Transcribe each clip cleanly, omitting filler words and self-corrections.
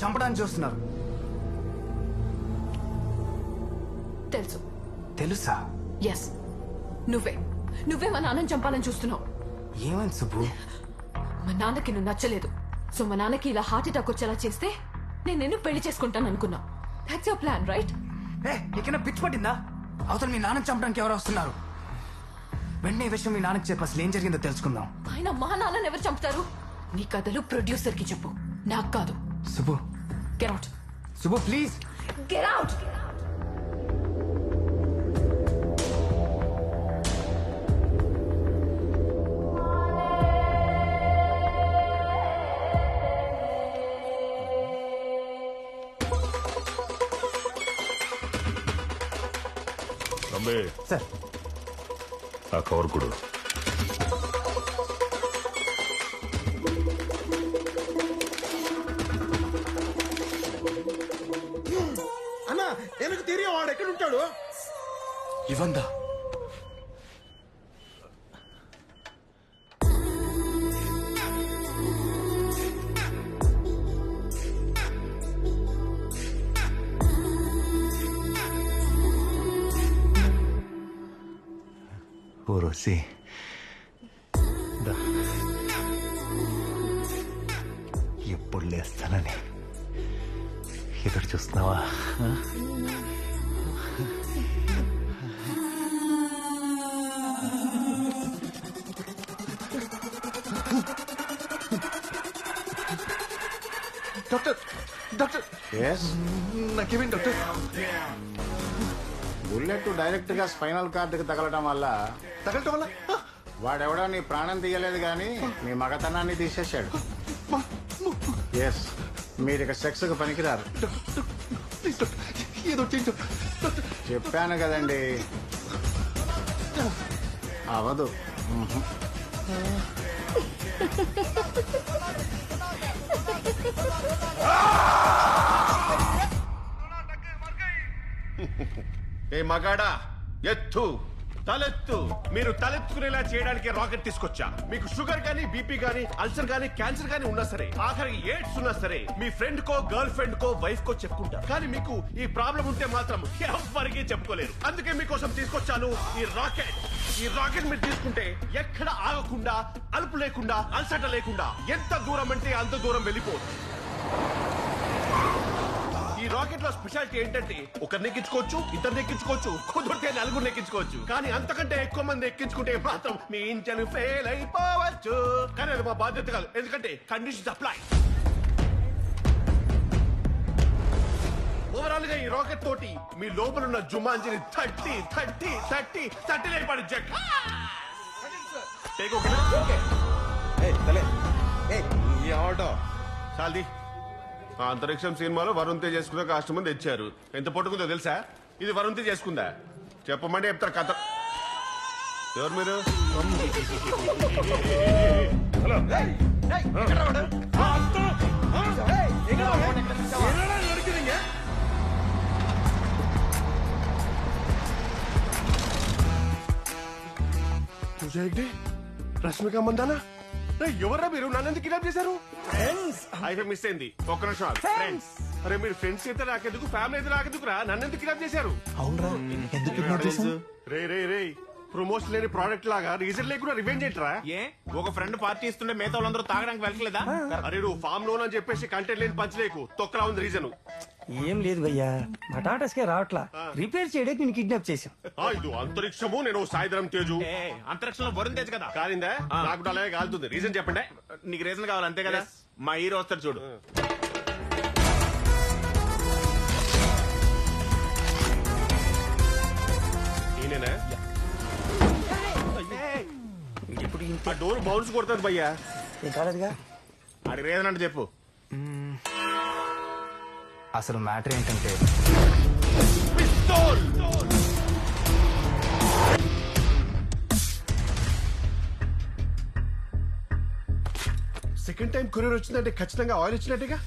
చంపడానికి చూస్తున్నారు. తెలుసు. తెలుసా? ఎస్, నువ్వే మా నాన్నని చంపాలని చూస్తున్నావు. ఏమైంది సుబ్బు? మా నాన్నకి నువ్వు నచ్చలేదు, సో మా నాన్నకి ఇలా హార్ట్ అటాక్ వచ్చేలా చేస్తే నేను నిన్ను పెళ్లి చేసుకుంటాను అనుకున్నా. That's your plan, right? ఎక్కడ పిచ్చి పట్టిందా? అవతల మీ నాన్న చంపడానికి ఎవరు వస్తున్నారు? వెంటనే ఈ విషయం మీ నాన్నకి చెప్పి అసలు ఏం జరిగిందో తెలుసుకుందాం. ఆయన మా నాన్నని ఎవరు చంపుతారు? నీ కథలు ప్రొడ్యూసర్ కి చెప్పు, నాకు కాదు. Subbu, get out. Subbu please get out. Sir, ఆ కవర్ కూడా అన్నా எனக்கு தெரியும் వాడు ఎక్కడ ఉంటాడు. ఇవందా ఊరోసి ఎప్పుడు లేస్తానని ఎదురు చూస్తున్నావా? డాక్టర్, డాక్టర్ నాకేమేంటి డాక్టర్? బుల్లెట్ డైరెక్ట్ గా స్పైనల్ కార్డుకి తగలటం వల్ల వాడెవడో నీ ప్రాణం తీయలేదు గాని నీ మగతనాన్ని తీసేశాడు. ఎస్, మీరు ఇక సెక్స్ కు పనికిరారు. ఏదో చేయించు. చెప్పాను కదండి, అవదు. ఏ మగాడా, ఎత్తు తలెత్తు. మీరు తలెత్తుకునేలా చేయడానికి రాకెట్ తీసుకొచ్చా. మీకు షుగర్ గానీ, బీపీ గానీ, అల్సర్ గానీ, క్యాన్సర్ గానీ ఉన్నా సరే, ఆఖరికి ఎయిడ్స్ ఉన్నా సరే, మీ ఫ్రెండ్ కో, గర్ల్ ఫ్రెండ్ కో, వైఫ్ కో చెప్పుకుంటారు. కానీ మీకు ఈ ప్రాబ్లం ఉంటే మాత్రం ఎవరికి చెప్పుకోలేరు. అందుకే మీకోసం తీసుకొచ్చాను ఈ రాకెట్. ఈ రాకెట్ మీరు తీసుకుంటే ఎక్కడ ఆగకుండా, అలుపు లేకుండా, అలసట లేకుండా ఎంత దూరం అంటే అంత దూరం వెళ్ళిపోదు. ఈ రాకెట్ లో స్పెషాలిటీ ఏంటంటే ఒకరిని ఎక్కించుకోవచ్చు, ఇద్దరిని ఎక్కించుకోవచ్చు, కుదిరితే నలుగురిని ఎక్కించుకోవచ్చు. కానీ అంతకంటే ఎక్కువ మంది ఎక్కించుకుంటే మాత్రం మీ ఇంజన్ ఫెయిల్ అయిపోవచ్చు. కానీ అది మా బాధ్యత కాదు, ఎందుకంటే కండిషన్స్ అప్లై. ఓవరాల్ గా ఈ రాకెట్ తోటి మీ లోపల ఉన్న జుమాంజిని 30 లేపాడు జగ్. చాలది. ఆ అంతరిక్షం సినిమాలో వరుణ్ తేజ్ చేసుకున్న కాస్ట్యూమ్ తెచ్చారు. ఎంత పట్టుకుందో తెలుసా? ఇది వరుణ్ తేజ్ చేసుకుందా? చెప్పమంటే చెప్తారు కథ. ఎవరు మీరు? రష్మిక మందానా? ఎవరా మీరు? నన్ను కిడ్నాప్ చేశారు? అయితే మిస్ అయింది. ఒక్క నిమిషం. ఫ్రెండ్స్? అరే మీరు ఫ్రెండ్స్ అయితే నాకెందుకు, ఫ్యామిలీ అయితే నాకెందుకురా? నన్ను ఎందుకు కిడ్నాప్ చేశారు? అవునరా, ఎందుకు కిడ్నాప్ చేశావు? రే ప్రమోషన్ లేని ప్రోడక్ట్ లాగా రీజన్ లేకుండా రివెంజ్ ఏంట్రా? ఏ ఒక ఫ్రెండ్ పార్టీ ఇస్తుంటే మిగతా వాళ్ళందరూ తాగడానికి వెళ్ళలేదా? అరే నువ్వు ఫామ్ లోన్ అని చెప్పేసి కంటెంట్ లేని పంచలేకు. తొక్కలా ఉంది రీజన్. ఏం లేదు భయ్యా, మటాటస్కే రావట్లా. రిపేర్ చేయడానికి నేను కిడ్నాప్ చేశాం. ఇది అంతరిక్షము, నేను సాయంత్రం తేజు. అంతరిక్షంలో వరుణ్ తేజ్ కదా. కాలిందా? నాకు అలాగే కాలుతుంది. రీజన్ చెప్పండి. నీకు రీజన్ కావాలి అంతే కదా. మా హీరో వస్తాడు చూడు. ఈయనేనా? ఇప్పుడు ఆ డోర్ బౌన్స్ కొడుతుంది భయ్యా. ఏం కాలేదుగా. అది రీజన్ అంటే చెప్పు. అసలు మ్యాటర్ ఏంటంటే సెకండ్ టైం కొరియర్ వచ్చిందంటే ఖచ్చితంగా ఆయిల్ వచ్చినట్టుగా.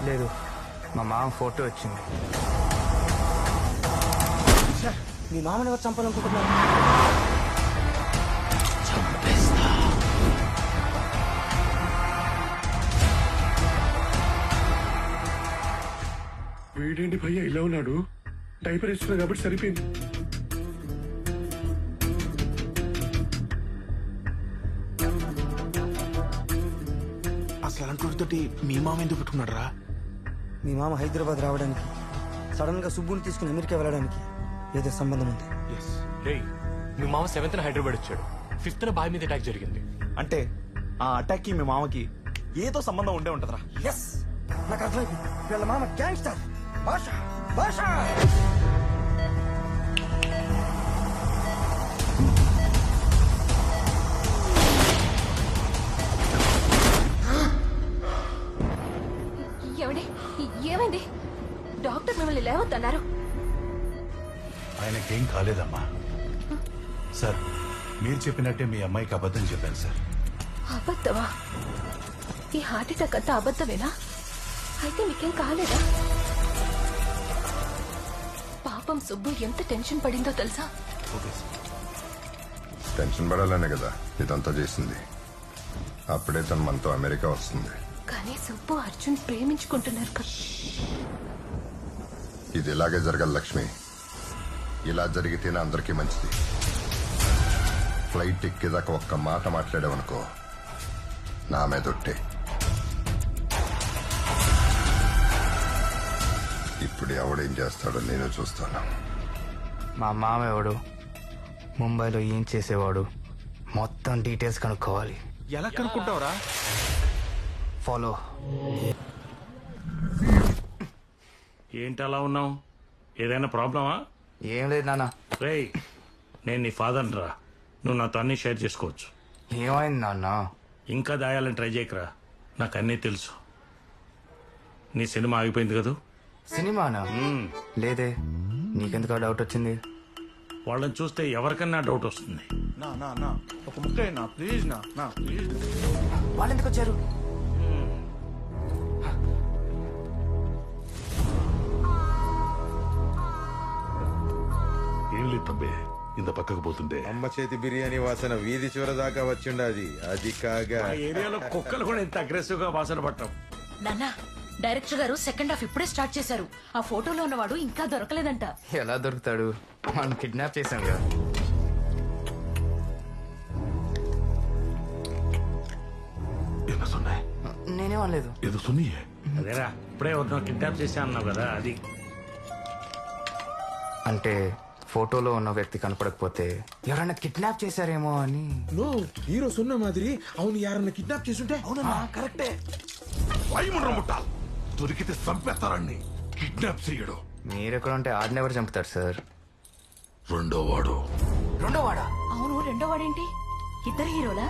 లేదు, మా మామ ఫోటో వచ్చింది. మీ మామని ఎవరు చంపాలనుకుంటున్నారు? వీడేంటి భయ్య ఇలా ఉన్నాడు? డైపర్ ఇస్తున్నా కాబట్టి సరిపోయింది. అసలు అలాంటి మీ మామ ఎందుకు పెట్టుకున్నాడు రా? మీ మామ హైదరాబాద్ రావడానికి సడన్ గా సుబ్బుని తీసుకుని అమెరికా వెళ్ళడానికి ఏదో సంబంధం ఉంది. రేయ్, మీ మామ 7th హైదరాబాద్ వచ్చాడు. 5th బాయ్ మీద అటాక్ జరిగింది. అంటే ఆ అటాక్ కి మీ మామకి ఏదో సంబంధం ఉండే ఉంటదిరా. ఎస్, నాకు అర్థమైంది. వీళ్ళ మామ గ్యాంగ్స్టర్ భాష భాష. ఏమండి, ఏమైంది? డాక్టర్ మిమ్మల్ని లేవద్దన్నారు. ఆయనకేం కాలేదమ్మా. సార్, మీరు చెప్పినట్టే మీ అమ్మాయికి అబద్ధం చెప్పాను సార్. అబద్ధమా? ఈ హార్ట్ అటాక్ అంతా అబద్ధమేనా? అయితే మీకేం కాలేదా? పాపం సుబ్బు ఎంత టెన్షన్ పడిందో తెలుసా? Okay sir. టెన్షన్ పడాలనే కదా ఇదంతా చేసింది. అప్పుడే తను మనతో అమెరికా వస్తుంది. కానీ సుబ్బు అర్జున్ ప్రేమించుకుంటున్నారు కదా. ఇది ఇలాగే జరగాలి లక్ష్మి. ఇలా జరిగితేనే అందరికీ మంచిది. ఫ్లైట్ ఎక్కేదాకా ఒక్క మాట మాట్లాడావనుకో, నా మీదొట్టే. ఇప్పుడు ఎవడేం చేస్తాడో నేను చూస్తాను. మా మామ ఎవడు, ముంబైలో ఏం చేసేవాడు, మొత్తం డీటెయిల్స్ కనుక్కోవాలి. ఎలా కనుక్కుంటావురా? ఫాలో. ఏంటి అలా ఉన్నావు? ఏదైనా ప్రాబ్లమా? ఏం లేదు నాన్న. రేయ్, నేను నీ ఫాదర్ రా. నువ్వు నాతో అన్నీ షేర్ చేసుకోవచ్చు. ఏమైంది నాన్న? ఇంకా దాయాలని ట్రై చేయకరా, నాకు అన్నీ తెలుసు. నీ సినిమా ఆగిపోయింది కదూ? సినిమానా? లేదే, నీకెందుకు డౌట్ వచ్చింది? వాళ్ళని చూస్తే ఎవరికన్నా డౌట్ వస్తుంది. నా ఒక ముక్క నా ప్లీజ్ నా ప్లీజ్. వాళ్ళు ఎందుకు వచ్చారు? ఏం లేదు తబ్బే, ఇంత పక్కకు పోతుంటే అమ్మ చేతి బిర్యానీ వాసన వీధి చివర దాకా వచ్చిండది. అది కాగా ఆ ఏరియాలో కుక్కలు కూడా ఇంత అగ్రెసివ్ గా వాసన పట్టం. నాన్న, డైరెక్టర్ గారు సెకండ్ హాఫ్ ఇప్పుడే స్టార్ట్ చేశారు. ఆ ఫోటోలో ఉన్నవాడు ఇంకా దొరకలేదంట. ఎలా దొరుకుతాడు? మనం కిడ్నాప్ చేశాం కదా. ఏదో సున్నాయి, నేనేం అనలేదు. ఏదో సున్నీయే. అదేరా, ఇప్పుడే ఎవరినో కిడ్నాప్ చేశా అన్నావు కదా, అది. అంటే ఫోటోలో ఉన్న వ్యక్తి కనపడకపోతే ఎవరైనా కిడ్నాప్ చేశారేమో అని. నో, హీరో సున్న మాదిరి. అవును, యారన్న కిడ్నాప్ చేస్తుంటే. అవునన్నా, కరెక్టే. ముట్టాలి, దొరికితే చంపేస్తారండి. కిడ్నాప్ చేయడు. మీరెక్కడ ఉంటే ఆడినెవరు చంపుతారు సార్? రెండో వాడు. రెండో వాడా? అవును, రెండో వాడేంటి? ఇద్దరు హీరోలా?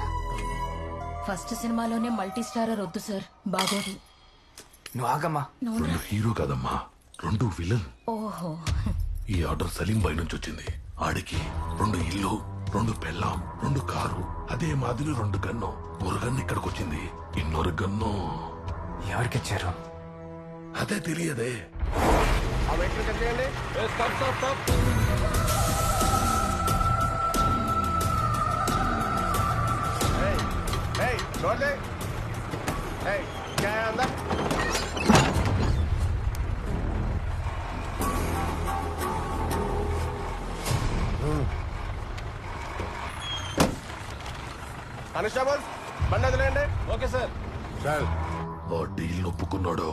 ఫస్ట్ సినిమాలోనే మల్టీ స్టారర్ వద్దు సార్, బాగోదు. నువ్వు ఆగమ్మా. రెండు హీరో కాదమ్మా, రెండు విలన్. ఓహో, ఈ ఆర్డర్ సలీం బాయ్ నుంచి వచ్చింది. ఆడికి 2 ఇల్లు, 2 పెళ్ళాం, 2 కారు, అదే మాదిరి 2 గన్ను. ఒక గన్ను ఇక్కడికి వచ్చింది, ఇన్నొరు గన్ను ఎవరికి ఇచ్చారు? అదే తెలియదే. కానిస్టేబుల్, బండి వదిలేయండి. Okay sir. చల్. ఆ డీల్ ఒప్పుకున్నాడో,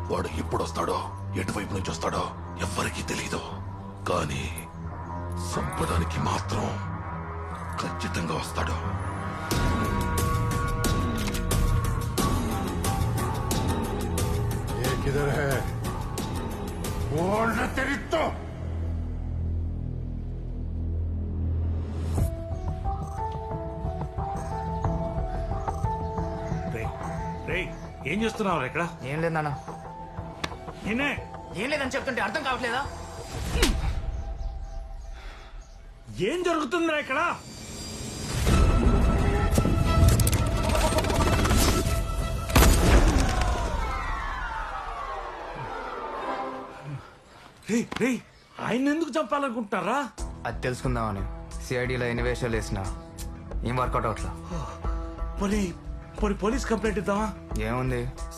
వాడు ఎప్పుడు వస్తాడో, ఎటువైపు నుంచి వస్తాడో ఎవ్వరికీ తెలీదు. కానీ సంపదానికి మాత్రం ఖచ్చితంగా వస్తాడు. ఏ కిధర్ హై? బోల్ తెరీ తో. రేయ్, ఏం చేస్తున్నావు ఇక్కడ? ఏం లేదు నాన్న. నేనే ఏం లేదని చెప్తుంటే అర్థం కావట్లేదా? ఏం జరుగుతుందిరా ఇక్కడ? రేయ్, ఆయన ఎందుకు చంపాలనుకుంటున్నారా? అది తెలుసుకుందామని సిఐడిలో ఎన్ని వేషాలు వేసినా ఏం వర్కౌట్ అవట్లా. పోలీస్ కంప్లైంట్ ఇద్దామా? ఏముంది,